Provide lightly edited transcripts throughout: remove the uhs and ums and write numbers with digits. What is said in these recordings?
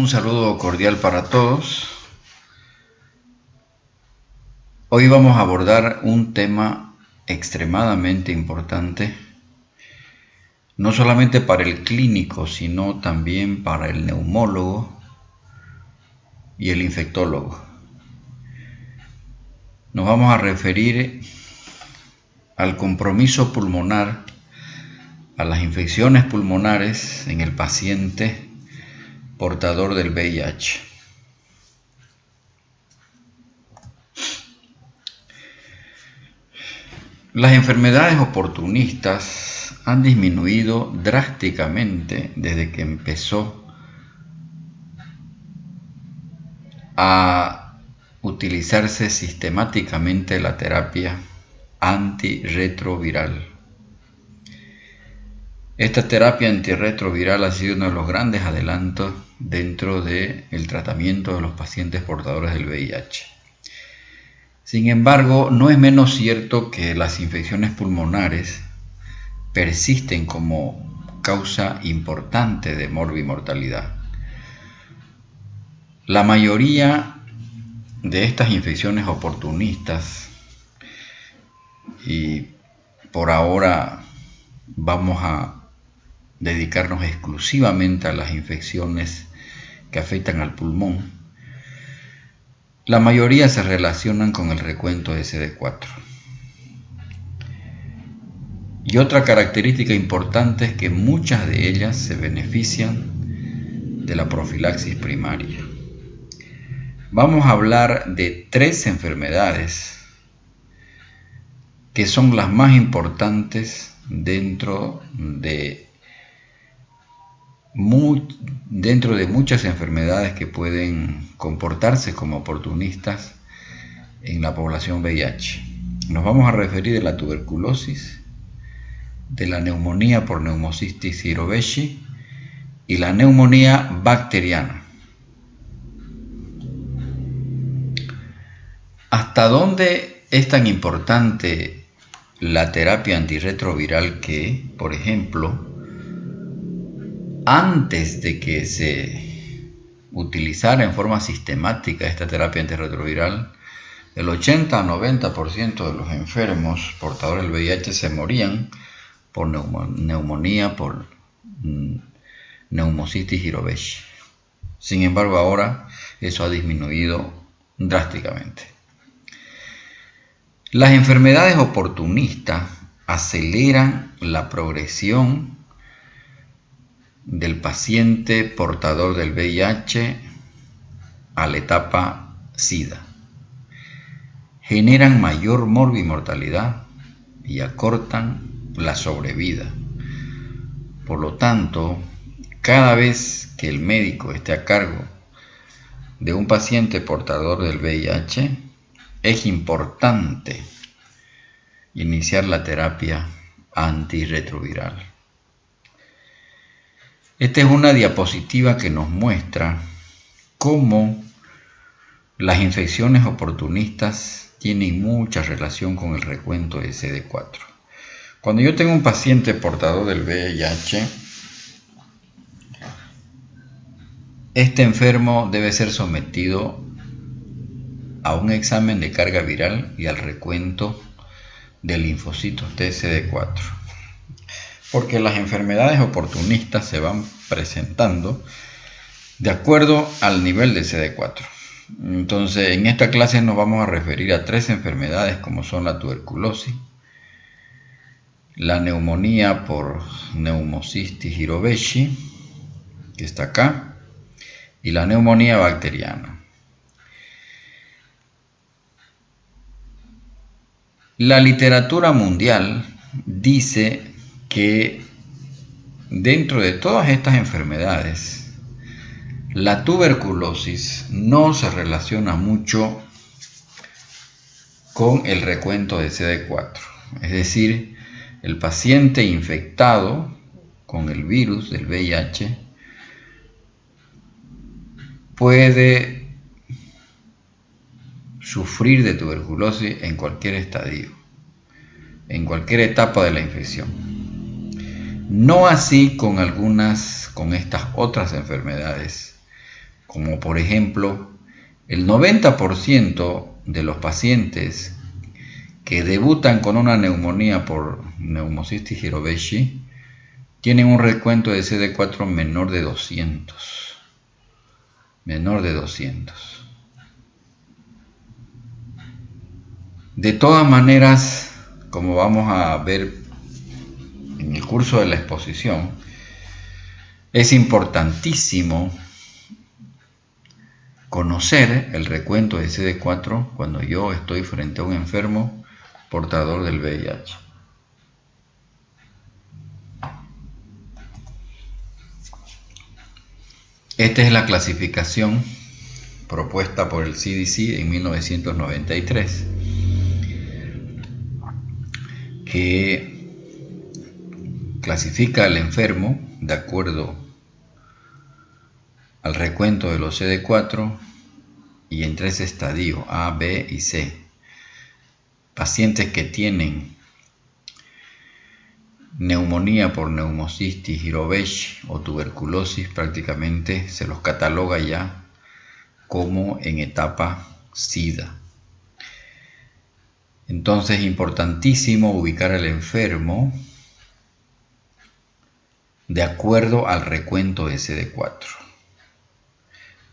Un saludo cordial para todos. Hoy vamos a abordar un tema extremadamente importante, no solamente para el clínico, sino también para el neumólogo y el infectólogo. Nos vamos a referir al compromiso pulmonar, a las infecciones pulmonares en el paciente portador del VIH. Las enfermedades oportunistas han disminuido drásticamente desde que empezó a utilizarse sistemáticamente la terapia antirretroviral. Esta terapia antirretroviral ha sido uno de los grandes adelantos dentro del tratamiento de los pacientes portadores del VIH. Sin embargo, no es menos cierto que las infecciones pulmonares persisten como causa importante de morbimortalidad. La mayoría de estas infecciones oportunistas, y por ahora vamos a dedicarnos exclusivamente a las infecciones que afectan al pulmón, la mayoría se relacionan con el recuento de CD4. Y otra característica importante es que muchas de ellas se benefician de la profilaxis primaria. Vamos a hablar de 3 enfermedades que son las más importantes dentro de muchas enfermedades que pueden comportarse como oportunistas en la población VIH. Nos vamos a referir de la tuberculosis, de la neumonía por Pneumocystis jirovecii y la neumonía bacteriana. ¿Hasta dónde es tan importante la terapia antirretroviral que, por ejemplo, antes de que se utilizara en forma sistemática esta terapia antirretroviral, el 80 a 90% de los enfermos portadores del VIH se morían por neumonía por Pneumocystis jirovecii? Sin embargo, ahora eso ha disminuido drásticamente. Las enfermedades oportunistas aceleran la progresión del paciente portador del VIH a la etapa SIDA. Generan mayor morbimortalidad y acortan la sobrevida. Por lo tanto, cada vez que el médico esté a cargo de un paciente portador del VIH, es importante iniciar la terapia antirretroviral. Esta es una diapositiva que nos muestra cómo las infecciones oportunistas tienen mucha relación con el recuento de CD4. Cuando yo tengo un paciente portador del VIH, este enfermo debe ser sometido a un examen de carga viral y al recuento de linfocitos de CD4. Porque las enfermedades oportunistas se van presentando de acuerdo al nivel de CD4. Entonces, en esta clase nos vamos a referir a 3 enfermedades como son la tuberculosis, la neumonía por Pneumocystis jirovecii, que está acá, y la neumonía bacteriana. La literatura mundial dice que dentro de todas estas enfermedades, la tuberculosis no se relaciona mucho con el recuento de CD4. Es decir, el paciente infectado con el virus del VIH puede sufrir de tuberculosis en cualquier estadio, en cualquier etapa de la infección. No así con estas otras enfermedades como por ejemplo, el 90% de los pacientes que debutan con una neumonía por neumocistis Hiroveshi tienen un recuento de CD4 menor de 200. Menor de 200. De todas maneras, como vamos a ver en el curso de la exposición, es importantísimo conocer el recuento de CD4 cuando yo estoy frente a un enfermo portador del VIH. Esta es la clasificación propuesta por el CDC en 1993, que clasifica al enfermo de acuerdo al recuento de los CD4 y en 3 estadios, A, B y C. Pacientes que tienen neumonía por neumocistis Hiroveshi o tuberculosis prácticamente se los cataloga ya como en etapa SIDA. Entonces es importantísimo ubicar al enfermo de acuerdo al recuento de CD4.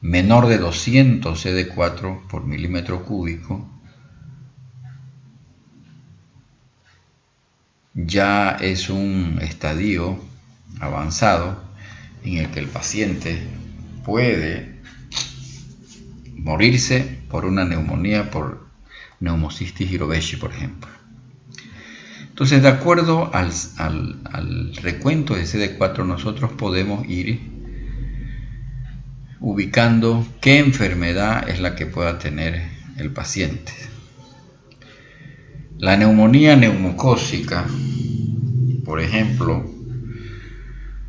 Menor de 200 CD4 por milímetro cúbico ya es un estadio avanzado en el que el paciente puede morirse por una neumonía por neumocistis Hiroveshi, por ejemplo. Entonces, de acuerdo al recuento de CD4, nosotros podemos ir ubicando qué enfermedad es la que pueda tener el paciente. La neumonía neumocócica, por ejemplo,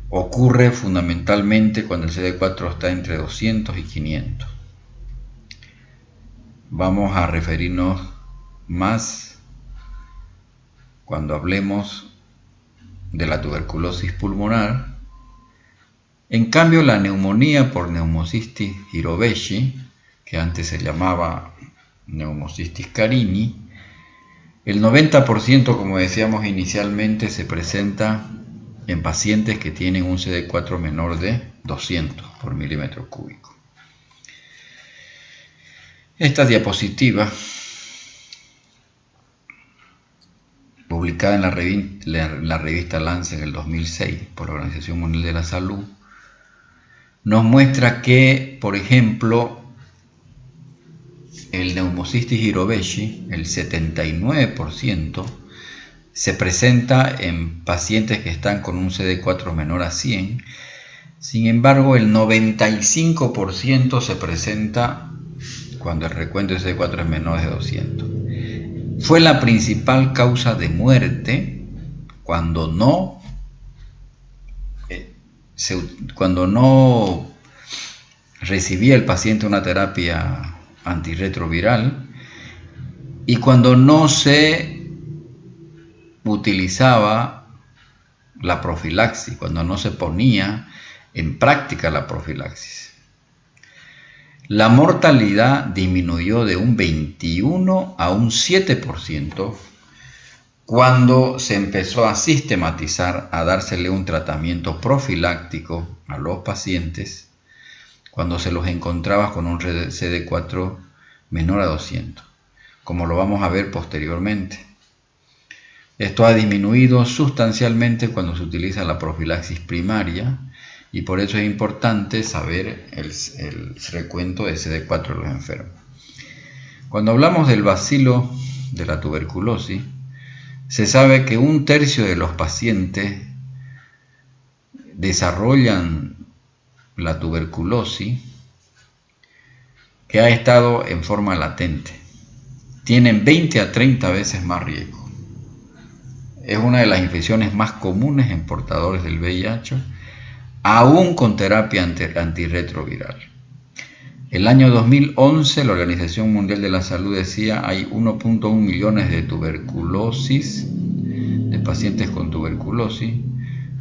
ocurre fundamentalmente cuando el CD4 está entre 200 y 500. Vamos a referirnos más cuando hablemos de la tuberculosis pulmonar. En cambio, la neumonía por neumocistis Hiroveshi, que antes se llamaba neumocistis carini, el 90%, como decíamos inicialmente, se presenta en pacientes que tienen un CD4 menor de 200 por milímetro cúbico. Esta diapositiva, publicada en la revista Lancet en el 2006 por la Organización Mundial de la Salud, nos muestra que, por ejemplo, el neumocistis Hiroveshi, el 79%, se presenta en pacientes que están con un CD4 menor a 100. Sin embargo, el 95% se presenta cuando el recuento de CD4 es menor de 200. Fue la principal causa de muerte cuando no recibía el paciente una terapia antirretroviral y cuando no se utilizaba la profilaxis, cuando no se ponía en práctica la profilaxis. La mortalidad disminuyó de un 21 a un 7% cuando se empezó a sistematizar, a dársele un tratamiento profiláctico a los pacientes cuando se los encontraba con un CD4 menor a 200, como lo vamos a ver posteriormente. Esto ha disminuido sustancialmente cuando se utiliza la profilaxis primaria y por eso es importante saber el recuento de CD4 de los enfermos. Cuando hablamos del bacilo de la tuberculosis, se sabe que 1/3 de los pacientes desarrollan la tuberculosis que ha estado en forma latente. Tienen 20 a 30 veces más riesgo. Es una de las infecciones más comunes en portadores del VIH, aún con terapia antirretroviral. El año 2011, la Organización Mundial de la Salud decía hay 1.1 millones de pacientes con tuberculosis,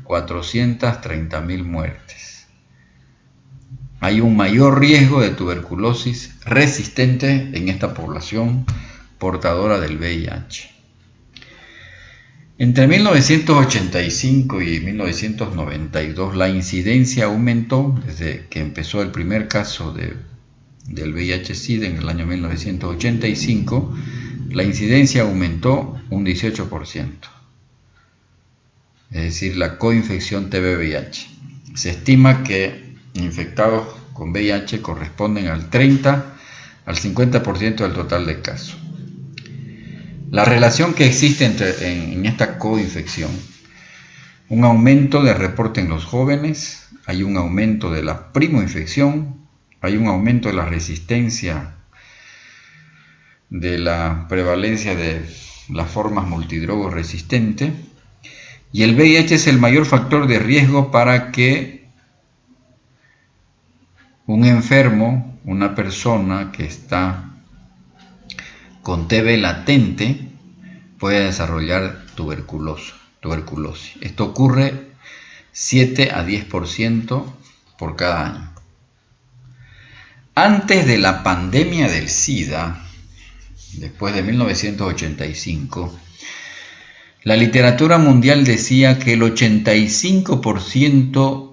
430.000 muertes. hay un mayor riesgo de tuberculosis resistente en esta población portadora del VIH. Entre 1985 y 1992 la incidencia aumentó desde que empezó el primer caso del VIH-Sida en el año 1985. La incidencia aumentó un 18%, es decir, la coinfección TB-VIH. Se estima que infectados con VIH corresponden al 30 al 50% del total de casos. La relación que existe en esta coinfección, un aumento de reporte en los jóvenes, hay un aumento de la primoinfección, hay un aumento de la resistencia, de la prevalencia de las formas multidrogo resistentes, y el VIH es el mayor factor de riesgo para que un enfermo, una persona que está con TB latente, puede desarrollar tuberculosis. Esto ocurre 7 a 10% por cada año. Antes de la pandemia del SIDA, después de 1985, la literatura mundial decía que el 85%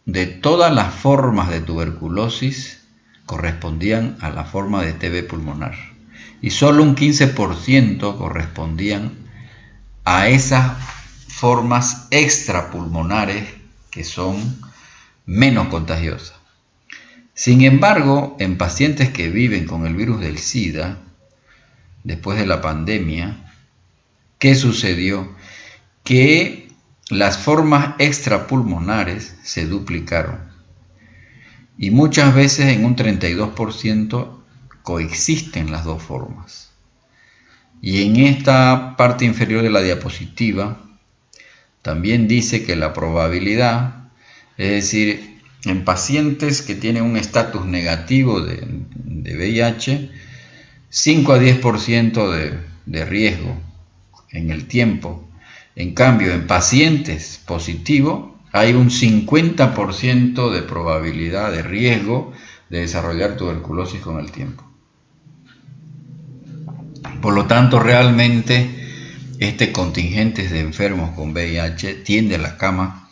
de todas las formas de tuberculosis correspondían a la forma de TB pulmonar y solo un 15% correspondían a esas formas extrapulmonares que son menos contagiosas. Sin embargo, en pacientes que viven con el virus del SIDA, después de la pandemia, ¿qué sucedió? Que las formas extrapulmonares se duplicaron y muchas veces en un 32% coexisten las dos formas. Y en esta parte inferior de la diapositiva también dice que la probabilidad, es decir, en pacientes que tienen un estatus negativo de VIH, 5 a 10% de riesgo en el tiempo. En cambio, en pacientes positivos hay un 50% de probabilidad de riesgo de desarrollar tuberculosis con el tiempo. Por lo tanto, realmente este contingente de enfermos con VIH tiende a la cama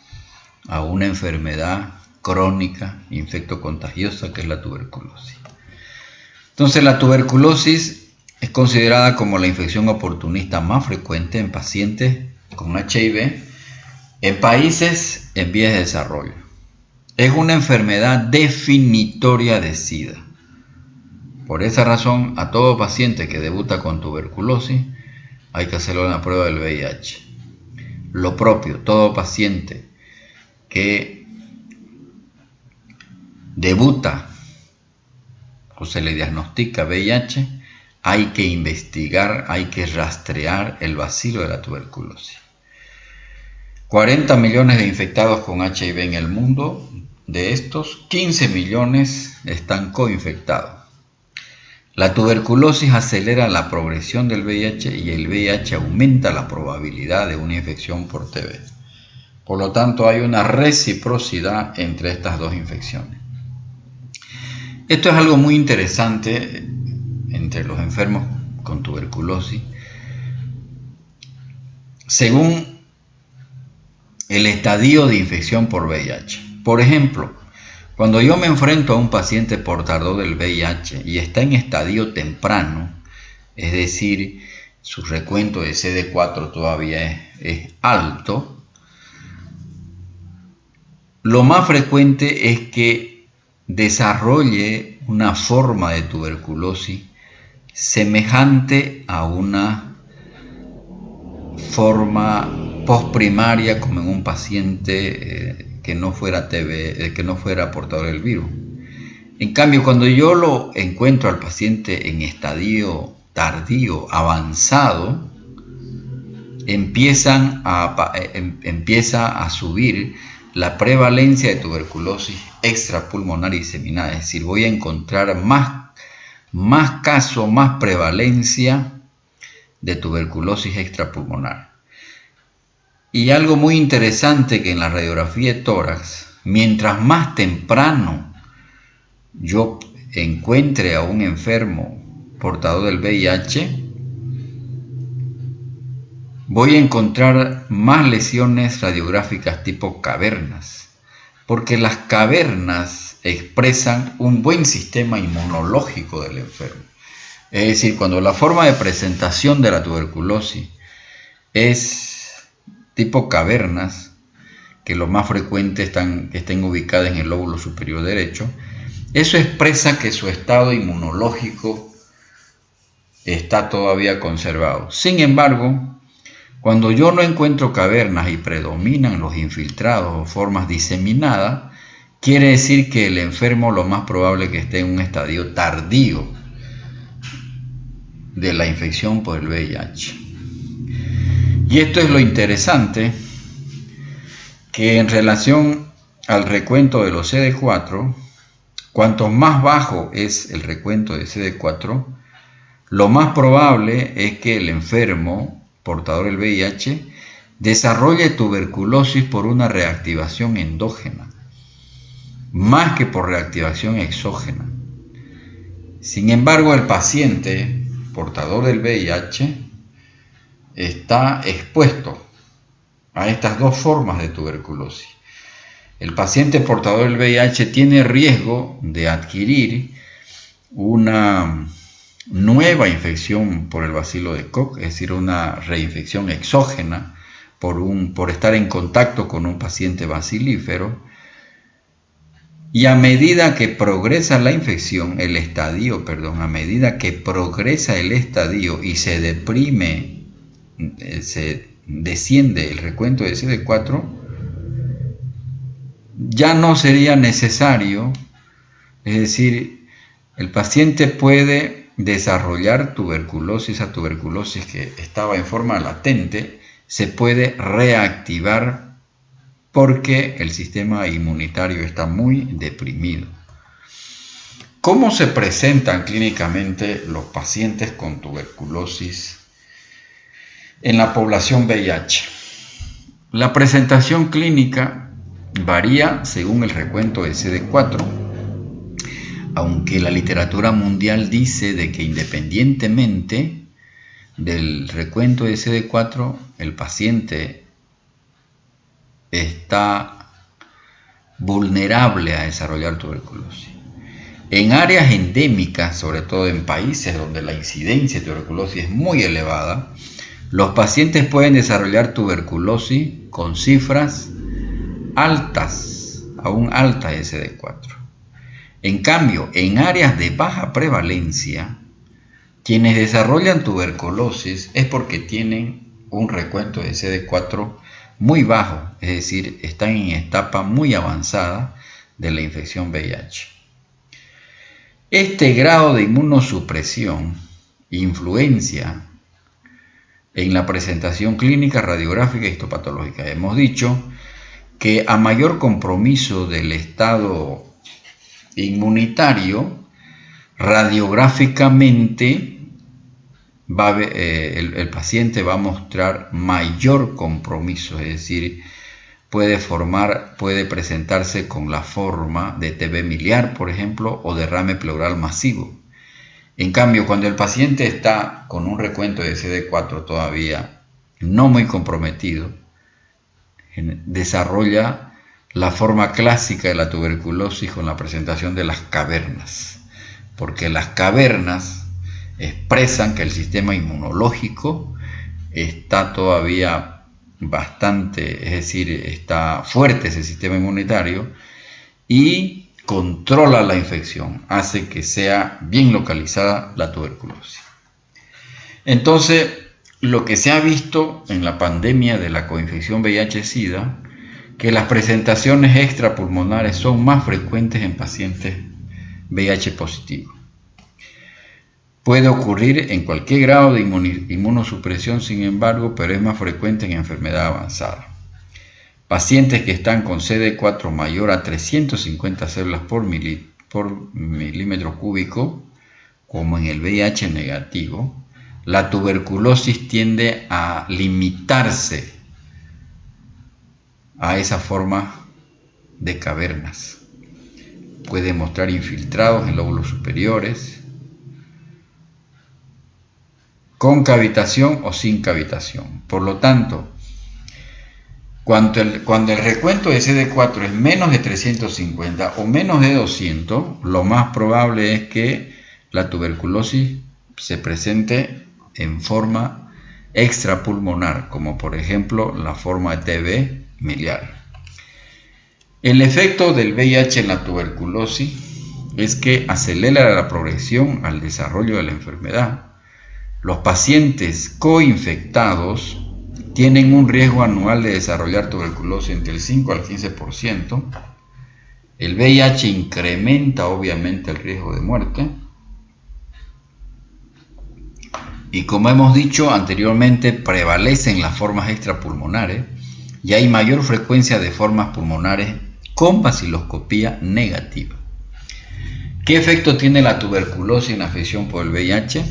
a una enfermedad crónica, infectocontagiosa, que es la tuberculosis. Entonces, la tuberculosis es considerada como la infección oportunista más frecuente en pacientes con HIV en países en vías de desarrollo. Es una enfermedad definitoria de SIDA. Por esa razón, a todo paciente que debuta con tuberculosis hay que hacerle una prueba del VIH. Lo propio, todo paciente que debuta o se le diagnostica VIH, hay que investigar, hay que rastrear el bacilo de la tuberculosis. 40 millones de infectados con HIV en el mundo, de estos 15 millones están coinfectados. La tuberculosis acelera la progresión del VIH y el VIH aumenta la probabilidad de una infección por TB. Por lo tanto, hay una reciprocidad entre estas dos infecciones. Esto es algo muy interesante entre los enfermos con tuberculosis. Según el estadio de infección por VIH. Por ejemplo, cuando yo me enfrento a un paciente portador del VIH y está en estadio temprano, es decir, su recuento de CD4 todavía es alto, lo más frecuente es que desarrolle una forma de tuberculosis semejante a una forma postprimaria como en un paciente que no fuera TB, que no fuera portador del virus. En cambio, cuando yo lo encuentro al paciente en estadio tardío, avanzado, empieza a subir la prevalencia de tuberculosis extrapulmonar y diseminada. Es decir, voy a encontrar más casos, más prevalencia de tuberculosis extrapulmonar. Y algo muy interesante que en la radiografía de tórax, mientras más temprano yo encuentre a un enfermo portador del VIH, voy a encontrar más lesiones radiográficas tipo cavernas, porque las cavernas expresan un buen sistema inmunológico del enfermo. Es decir, cuando la forma de presentación de la tuberculosis es tipo cavernas, que lo más frecuente que estén ubicadas en el lóbulo superior derecho, eso expresa que su estado inmunológico está todavía conservado. Sin embargo, cuando yo no encuentro cavernas y predominan los infiltrados o formas diseminadas, quiere decir que el enfermo lo más probable es que esté en un estadio tardío de la infección por el VIH. Y esto es lo interesante, que en relación al recuento de los CD4, cuanto más bajo es el recuento de CD4, lo más probable es que el enfermo portador del VIH desarrolle tuberculosis por una reactivación endógena, más que por reactivación exógena. Sin embargo, el paciente portador del VIH está expuesto a estas dos formas de tuberculosis. El paciente portador del VIH tiene riesgo de adquirir una nueva infección por el bacilo de Koch, es decir, una reinfección exógena por estar en contacto con un paciente bacilífero. Y a medida que progresa la infección, a medida que progresa el estadio y se deprime, se desciende el recuento de CD4, ya no sería necesario, es decir, el paciente puede desarrollar tuberculosis, esa tuberculosis que estaba en forma latente, se puede reactivar porque el sistema inmunitario está muy deprimido. ¿Cómo se presentan clínicamente los pacientes con tuberculosis en la población VIH? La presentación clínica varía según el recuento de CD4, aunque la literatura mundial dice de que independientemente del recuento de CD4, el paciente está vulnerable a desarrollar tuberculosis. En áreas endémicas, sobre todo en países donde la incidencia de tuberculosis es muy elevada, los pacientes pueden desarrollar tuberculosis con cifras altas, aún altas de CD4. En cambio, en áreas de baja prevalencia, quienes desarrollan tuberculosis es porque tienen un recuento de CD4 muy bajo, es decir, están en etapa muy avanzada de la infección VIH. Este grado de inmunosupresión influencia en la presentación clínica, radiográfica y histopatológica. Hemos dicho que a mayor compromiso del estado inmunitario, radiográficamente el paciente va a mostrar mayor compromiso, es decir, puede presentarse con la forma de TB miliar, por ejemplo, o derrame pleural masivo. En cambio, cuando el paciente está con un recuento de CD4 todavía no muy comprometido, desarrolla la forma clásica de la tuberculosis con la presentación de las cavernas, porque las cavernas expresan que el sistema inmunológico está todavía bastante, es decir, está fuerte ese sistema inmunitario y controla la infección, hace que sea bien localizada la tuberculosis. Entonces, lo que se ha visto en la pandemia de la coinfección VIH-Sida, que las presentaciones extrapulmonares son más frecuentes en pacientes VIH positivos. Puede ocurrir en cualquier grado de inmunosupresión, sin embargo, pero es más frecuente en enfermedad avanzada. Pacientes que están con CD4 mayor a 350 células por milímetro cúbico, como en el VIH negativo, la tuberculosis tiende a limitarse a esa forma de cavernas. puede mostrar infiltrados en lóbulos superiores, con cavitación o sin cavitación. Por lo tanto, cuando el recuento de CD4 es menos de 350 o menos de 200, lo más probable es que la tuberculosis se presente en forma extrapulmonar, como por ejemplo la forma de TB miliar. El efecto del VIH en la tuberculosis es que acelera la progresión al desarrollo de la enfermedad. Los pacientes coinfectados tienen un riesgo anual de desarrollar tuberculosis entre el 5 al 15%. El VIH incrementa obviamente el riesgo de muerte. Y como hemos dicho anteriormente, prevalecen las formas extrapulmonares y hay mayor frecuencia de formas pulmonares con baciloscopía negativa. ¿Qué efecto tiene la tuberculosis en la afección por el VIH?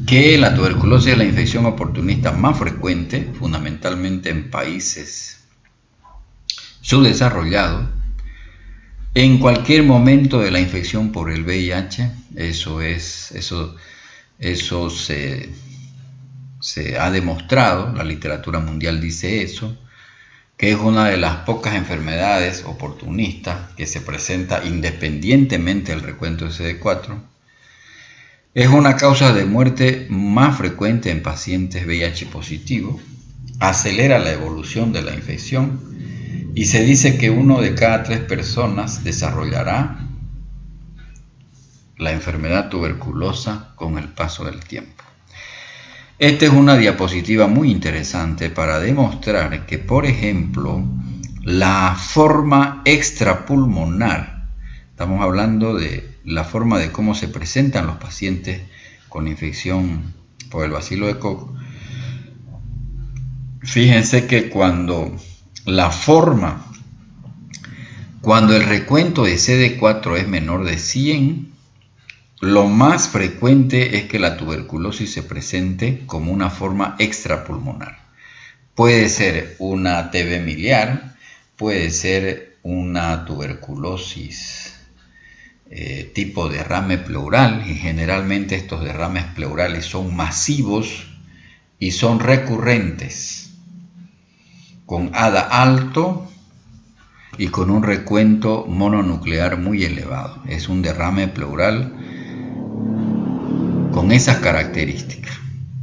Que la tuberculosis es la infección oportunista más frecuente, fundamentalmente en países subdesarrollados. En cualquier momento de la infección por el VIH, eso se ha demostrado, la literatura mundial dice eso, que es una de las pocas enfermedades oportunistas que se presenta independientemente del recuento de CD4. Es una causa de muerte más frecuente en pacientes VIH positivos, acelera la evolución de la infección y se dice que 1 de cada 3 personas desarrollará la enfermedad tuberculosa con el paso del tiempo. Esta es una diapositiva muy interesante para demostrar que, por ejemplo, la forma extrapulmonar, estamos hablando de la forma de cómo se presentan los pacientes con infección por el bacilo de Koch. Fíjense que cuando el recuento de CD4 es menor de 100, lo más frecuente es que la tuberculosis se presente como una forma extrapulmonar. Puede ser una TB miliar, puede ser una tuberculosis tipo derrame pleural, y generalmente estos derrames pleurales son masivos y son recurrentes, con ADA alto y con un recuento mononuclear muy elevado. Es un derrame pleural con esas características.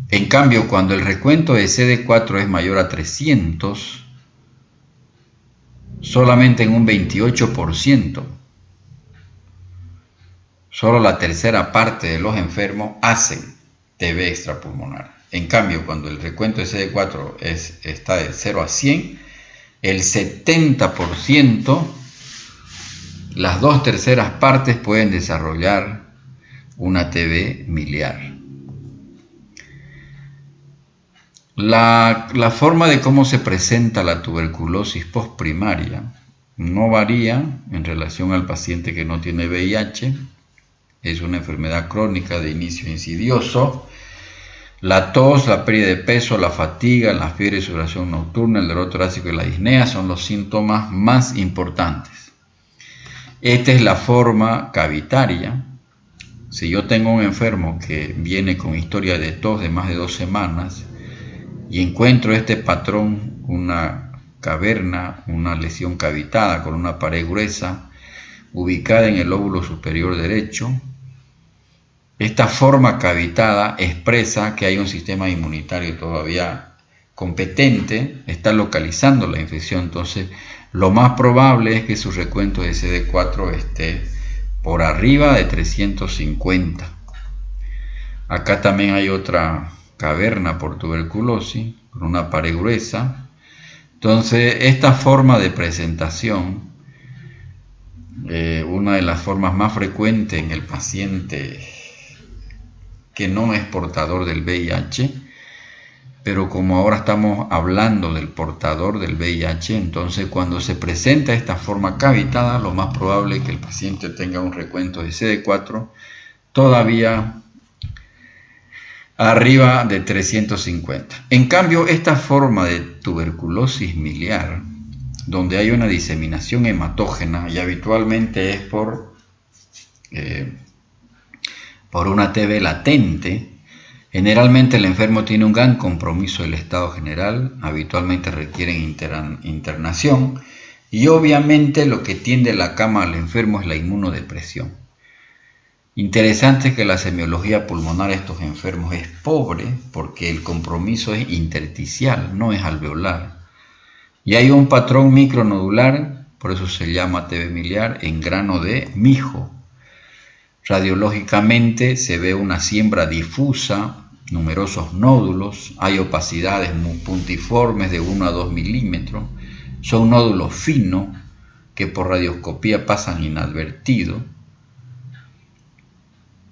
En cambio, cuando el recuento de CD4 es mayor a 300, solamente en un 28%, solo la tercera parte de los enfermos hacen TB extrapulmonar. En cambio, cuando el recuento de CD4 está de 0 a 100, el 70%, las 2/3 partes pueden desarrollar una TB miliar. La forma de cómo se presenta la tuberculosis postprimaria no varía en relación al paciente que no tiene VIH. Es una enfermedad crónica de inicio insidioso. La tos, la pérdida de peso, la fatiga, la fiebre y sudoración nocturna, el dolor torácico y la disnea son los síntomas más importantes. Esta es la forma cavitaria. Si yo tengo un enfermo que viene con historia de tos de más de 2 semanas y encuentro este patrón, una caverna, una lesión cavitada con una pared gruesa ubicada en el lóbulo superior derecho, esta forma cavitada expresa que hay un sistema inmunitario todavía competente, está localizando la infección. Entonces, lo más probable es que su recuento de CD4 esté por arriba de 350. Acá también hay otra caverna por tuberculosis, con una pared gruesa. Entonces, esta forma de presentación, una de las formas más frecuentes en el paciente que no es portador del VIH, pero como ahora estamos hablando del portador del VIH, entonces cuando se presenta esta forma cavitada, lo más probable es que el paciente tenga un recuento de CD4 todavía arriba de 350. En cambio, esta forma de tuberculosis miliar donde hay una diseminación hematógena y habitualmente es por una TB latente. Generalmente el enfermo tiene un gran compromiso del estado general, habitualmente requieren internación y obviamente lo que tiende la cama al enfermo es la inmunodepresión. Interesante que la semiología pulmonar de estos enfermos es pobre porque el compromiso es intersticial, no es alveolar. Y hay un patrón micronodular, por eso se llama TB miliar, en grano de mijo. Radiológicamente se ve una siembra difusa, numerosos nódulos, hay opacidades puntiformes de 1 a 2 milímetros, son nódulos finos que por radioscopía pasan inadvertidos.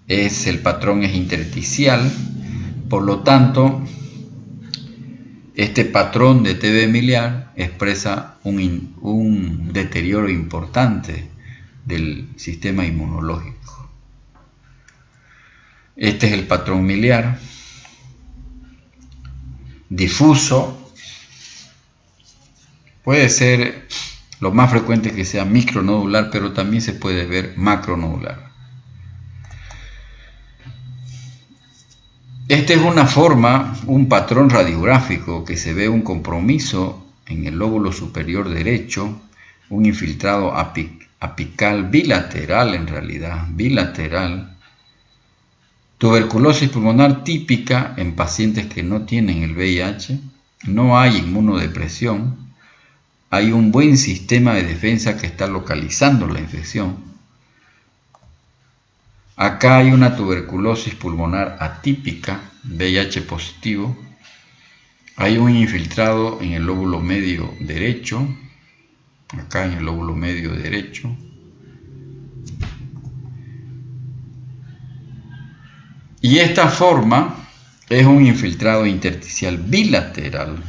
El patrón es intersticial, por lo tanto, este patrón de TB miliar expresa un deterioro importante del sistema inmunológico. Este es el patrón miliar, difuso, puede ser lo más frecuente que sea micronodular, pero también se puede ver macronodular. Esta es una forma, un patrón radiográfico que se ve un compromiso en el lóbulo superior derecho, un infiltrado apical bilateral en realidad, bilateral. Tuberculosis pulmonar típica en pacientes que no tienen el VIH, no hay inmunodepresión, hay un buen sistema de defensa que está localizando la infección. Acá hay una tuberculosis pulmonar atípica, VIH positivo. Hay un infiltrado en el lóbulo medio derecho, acá en el lóbulo medio derecho. Y esta forma es un infiltrado intersticial bilateral,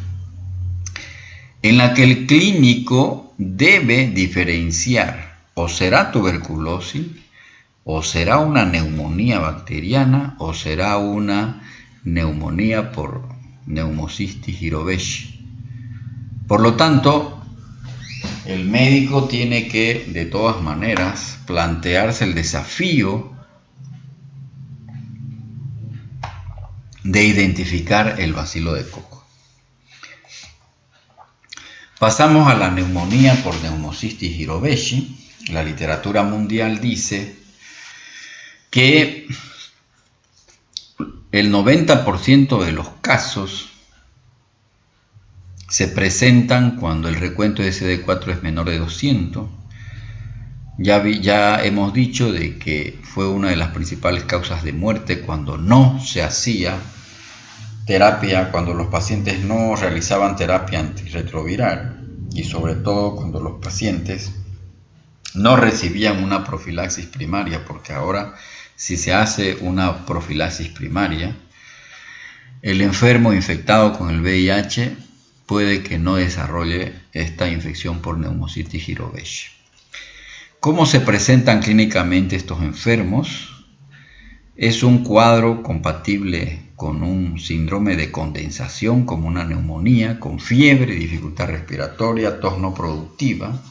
en la que el clínico debe diferenciar o será tuberculosis, o será una neumonía bacteriana, o será una neumonía por Pneumocystis jirovecii. Por lo tanto, el médico tiene que, de todas maneras, plantearse el desafío de identificar el bacilo de coco. Pasamos a la neumonía por Pneumocystis jirovecii. La literatura mundial dice que el 90% de los casos se presentan cuando el recuento de CD4 es menor de 200. Ya hemos dicho de que fue una de las principales causas de muerte cuando no se hacía terapia, cuando los pacientes no realizaban terapia antirretroviral y sobre todo cuando los pacientes no recibían una profilaxis primaria, porque ahora si se hace una profilaxis primaria, el enfermo infectado con el VIH puede que no desarrolle esta infección por Pneumocystis jirovecii. ¿Cómo se presentan clínicamente estos enfermos? Es un cuadro compatible con un síndrome de condensación, como una neumonía, con fiebre, dificultad respiratoria, tos no productiva.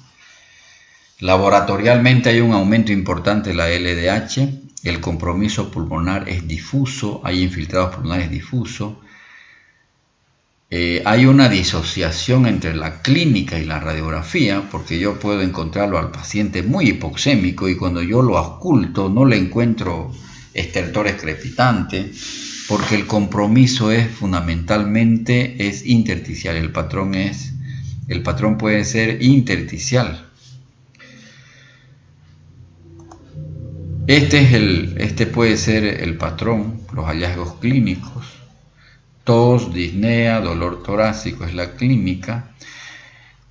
Laboratorialmente hay un aumento importante de la LDH, el compromiso pulmonar es difuso, hay infiltrados pulmonares difusos, hay una disociación entre la clínica y la radiografía, porque yo puedo encontrarlo al paciente muy hipoxémico y cuando yo lo ausculto no le encuentro estertores crepitantes, porque el compromiso es fundamentalmente intersticial, el patrón puede ser intersticial. Este puede ser el patrón, los hallazgos clínicos. Tos, disnea, dolor torácico es la clínica.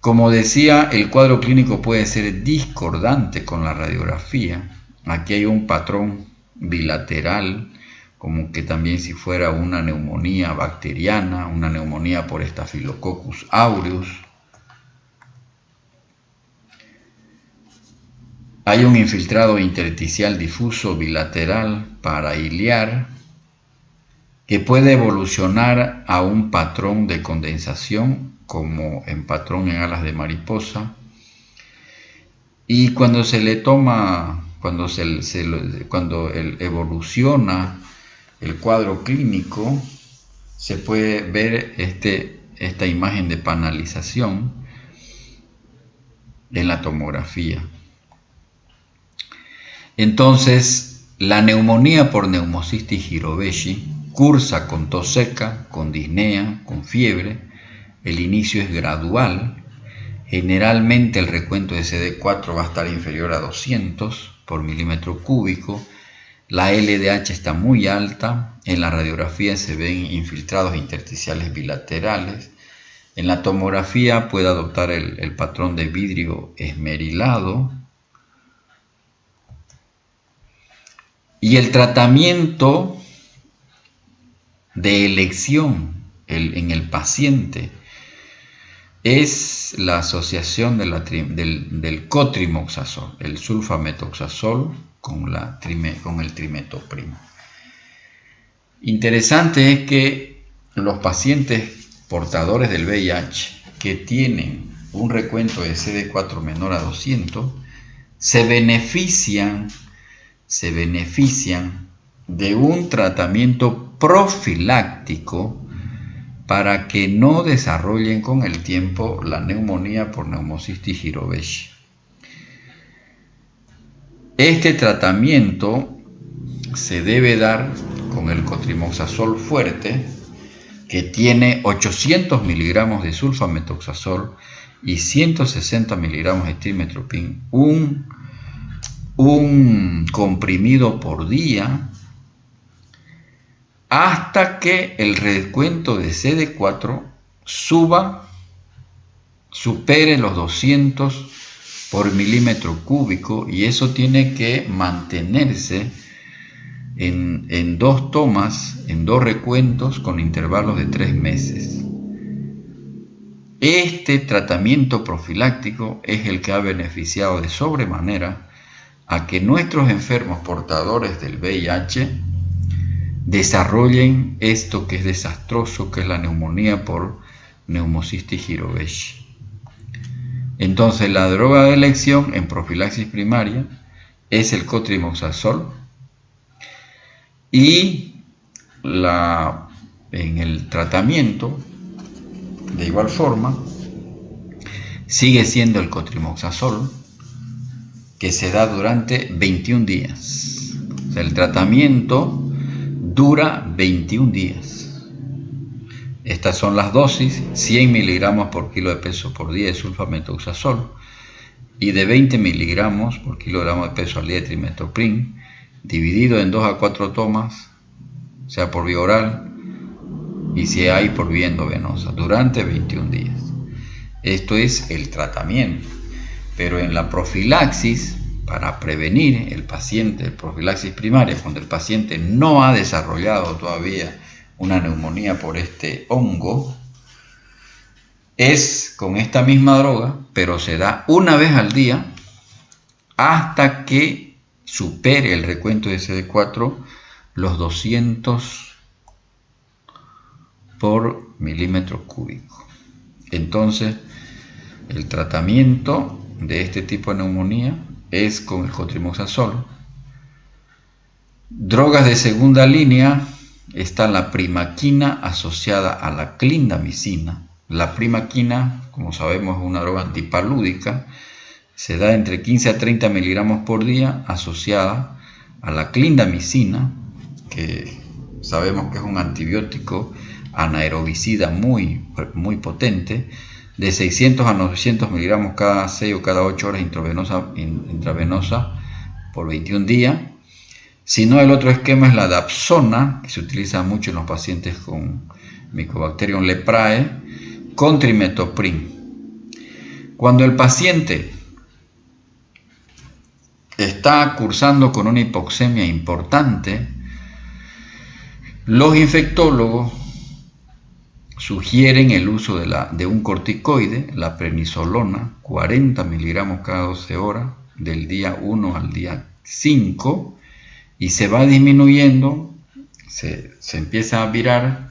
Como decía, el cuadro clínico puede ser discordante con la radiografía. Aquí hay un patrón bilateral, como que también si fuera una neumonía bacteriana, una neumonía por Staphylococcus aureus. Hay un infiltrado intersticial difuso bilateral parailiar, que puede evolucionar a un patrón de condensación, como en patrón en alas de mariposa, y cuando se le toma, cuando evoluciona el cuadro clínico, se puede ver esta imagen de panalización en la tomografía. Entonces, la neumonía por neumocistis Hiroveshi cursa con tos seca, con disnea, con fiebre. El inicio es gradual. Generalmente el recuento de CD4 va a estar inferior a 200 por milímetro cúbico. La LDH está muy alta. En la radiografía se ven infiltrados intersticiales bilaterales. En la tomografía puede adoptar el patrón de vidrio esmerilado. Y el tratamiento de elección en el paciente es la asociación del cotrimoxazol, el sulfametoxazol con el trimetoprim. Interesante es que los pacientes portadores del VIH que tienen un recuento de CD4 menor a 200 se benefician de un tratamiento profiláctico para que no desarrollen con el tiempo la neumonía por neumocistis Hiroveshi. Este tratamiento se debe dar con el cotrimoxazol fuerte, que tiene 800 miligramos de sulfametoxazol y 160 miligramos de trimetoprim, un comprimido por día, hasta que el recuento de CD4 supere los 200 por milímetro cúbico, y eso tiene que mantenerse en 2 tomas, en 2 recuentos con intervalos de 3 meses. Este tratamiento profiláctico es el que ha beneficiado de sobremanera a que nuestros enfermos portadores del VIH desarrollen esto que es desastroso, que es la neumonía por neumocistis Hiroveshi. Entonces, la droga de elección en profilaxis primaria es el cotrimoxazol, y en el tratamiento, de igual forma, sigue siendo el cotrimoxazol, que se da durante 21 días. O sea, el tratamiento dura 21 días. Estas son las dosis: 100 miligramos por kilo de peso por día de sulfametoxazol y de 20 miligramos por kilogramo de peso al día de trimetoprim, dividido en 2 a 4 tomas, sea por vía oral y si hay por vía endovenosa, durante 21 días. Esto es el tratamiento. Pero en la profilaxis, para prevenir el paciente, profilaxis primaria, cuando el paciente no ha desarrollado todavía una neumonía por este hongo, es con esta misma droga, pero se da una vez al día hasta que supere el recuento de CD4 los 200 por milímetro cúbico. Entonces, el tratamiento de este tipo de neumonía es con el cotrimoxazol. Drogas de segunda línea, está la primaquina asociada a la clindamicina. La primaquina, como sabemos, es una droga antipalúdica, se da entre 15 a 30 miligramos por día, asociada a la clindamicina, que sabemos que es un antibiótico anaerobicida muy potente, de 600 a 900 miligramos cada 6 o cada 8 horas intravenosa por 21 días. Si no, el otro esquema es la dapsona, que se utiliza mucho en los pacientes con Mycobacterium leprae, con trimetoprim. Cuando el paciente está cursando con una hipoxemia importante, los infectólogos sugieren el uso de un corticoide, la prednisolona, 40 miligramos cada 12 horas, del día 1 al día 5, y se va disminuyendo se empieza a virar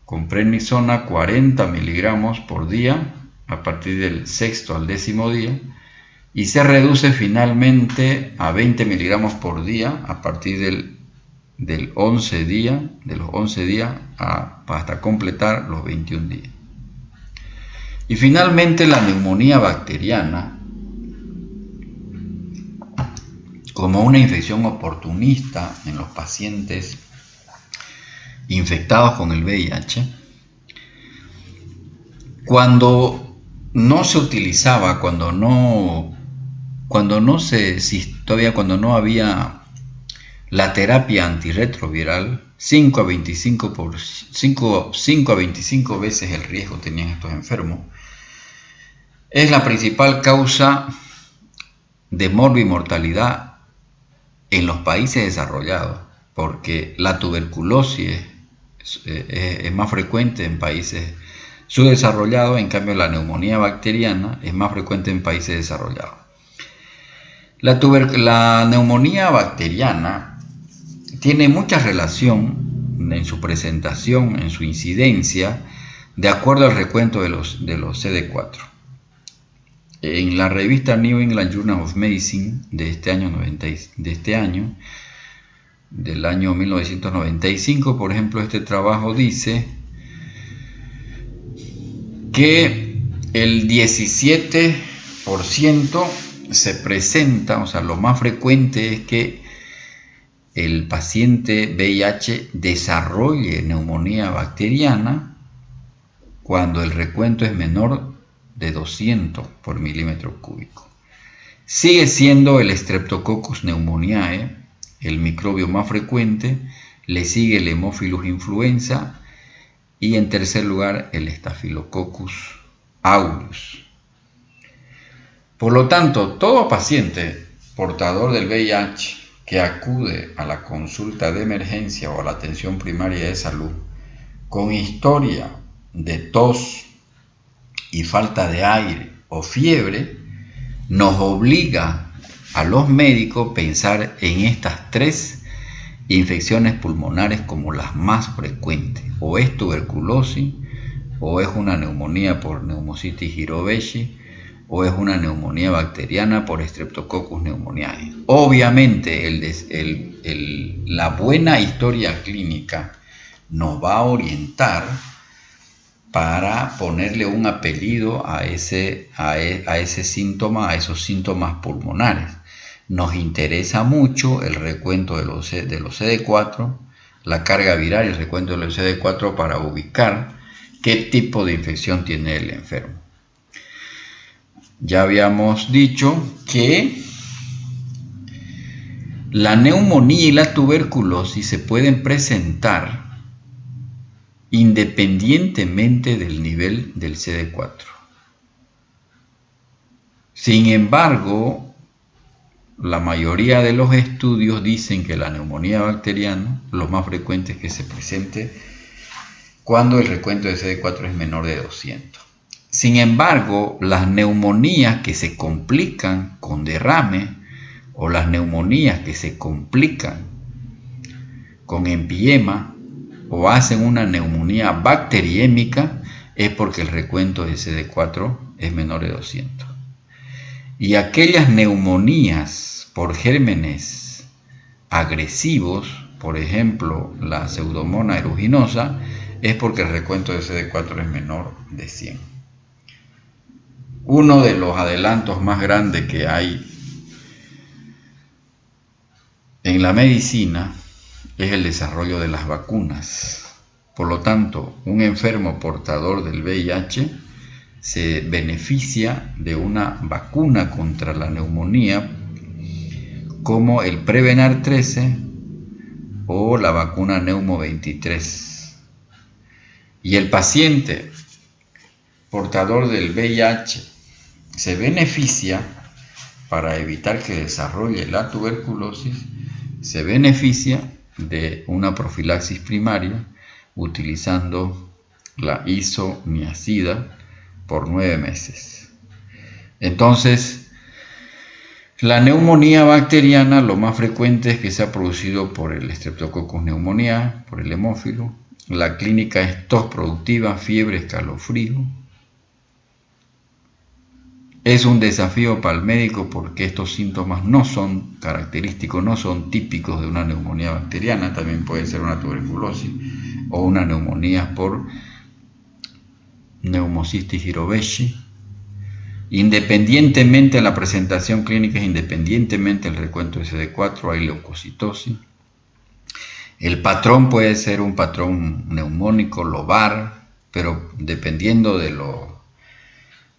con prednisona 40 miligramos por día a partir del sexto al décimo día, y se reduce finalmente a 20 miligramos por día a partir del 11 día, de los 11 días hasta completar los 21 días. Y finalmente la neumonía bacteriana, como una infección oportunista en los pacientes infectados con el VIH, cuando no se utilizaba, cuando no había la terapia antirretroviral, 5 a 25 veces el riesgo tenían estos enfermos. Es la principal causa de morbimortalidad en los países desarrollados, porque la tuberculosis es más frecuente en países subdesarrollados, en cambio la neumonía bacteriana es más frecuente en países desarrollados. La neumonía bacteriana tiene mucha relación en su presentación, en su incidencia, de acuerdo al recuento de los CD4. En la revista New England Journal of Medicine del año 1995, por ejemplo, este trabajo dice que el 17% se presenta, o sea, lo más frecuente es que el paciente VIH desarrolle neumonía bacteriana cuando el recuento es menor de 200 por milímetro cúbico. Sigue siendo el Streptococcus pneumoniae el microbio más frecuente, le sigue el Haemophilus influenza y en tercer lugar el Staphylococcus aureus. Por lo tanto, todo paciente portador del VIH que acude a la consulta de emergencia o a la atención primaria de salud con historia de tos y falta de aire o fiebre, nos obliga a los médicos a pensar en estas tres infecciones pulmonares como las más frecuentes. O es tuberculosis, o es una neumonía por Pneumocystis jirovecii, o es una neumonía bacteriana por Streptococcus pneumoniae. Obviamente la buena historia clínica nos va a orientar para ponerle un apellido a ese síntoma, a esos síntomas pulmonares. Nos interesa mucho el recuento de los CD4, la carga viral y el recuento de los CD4 para ubicar qué tipo de infección tiene el enfermo. Ya habíamos dicho que la neumonía y la tuberculosis se pueden presentar independientemente del nivel del CD4. Sin embargo, la mayoría de los estudios dicen que la neumonía bacteriana, lo más frecuente es que se presente cuando el recuento de CD4 es menor de 200. Sin embargo, las neumonías que se complican con derrame o las neumonías que se complican con empiema o hacen una neumonía bacteriémica es porque el recuento de CD4 es menor de 200. Y aquellas neumonías por gérmenes agresivos, por ejemplo la Pseudomonas aeruginosa, es porque el recuento de CD4 es menor de 100. Uno de los adelantos más grandes que hay en la medicina es el desarrollo de las vacunas. Por lo tanto, un enfermo portador del VIH se beneficia de una vacuna contra la neumonía como el Prevenar 13 o la vacuna Neumo 23. Y el paciente portador del VIH se beneficia, para evitar que desarrolle la tuberculosis, se beneficia de una profilaxis primaria utilizando la isoniazida por 9 meses. Entonces, La neumonía bacteriana, lo más frecuente es que sea producido por el Streptococcus pneumoniae, por el hemófilo. La clínica es tos productiva, fiebre, escalofrío. Es un desafío para el médico porque estos síntomas no son característicos, no son típicos de una neumonía bacteriana. También puede ser una tuberculosis o una neumonía por Pneumocystis jirovecii. Independientemente de la presentación clínica, independientemente del recuento de CD4, hay leucocitosis. El patrón puede ser un patrón neumónico, lobar, pero dependiendo del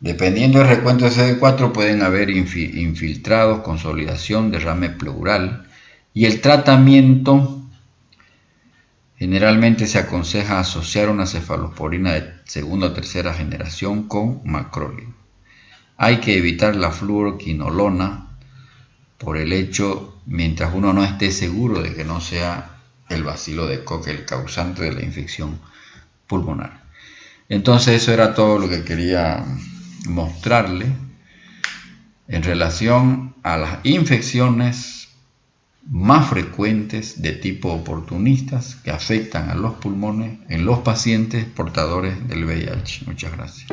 recuento de CD4 pueden haber infiltrados, consolidación, derrame pleural. Y el tratamiento, generalmente se aconseja asociar una cefalosporina de segunda o tercera generación con macrólide. Hay que evitar la fluoroquinolona por el hecho, mientras uno no esté seguro de que no sea el bacilo de Koch el causante de la infección pulmonar. Entonces eso era todo lo que quería mostrarle en relación a las infecciones más frecuentes de tipo oportunistas que afectan a los pulmones en los pacientes portadores del VIH. Muchas gracias.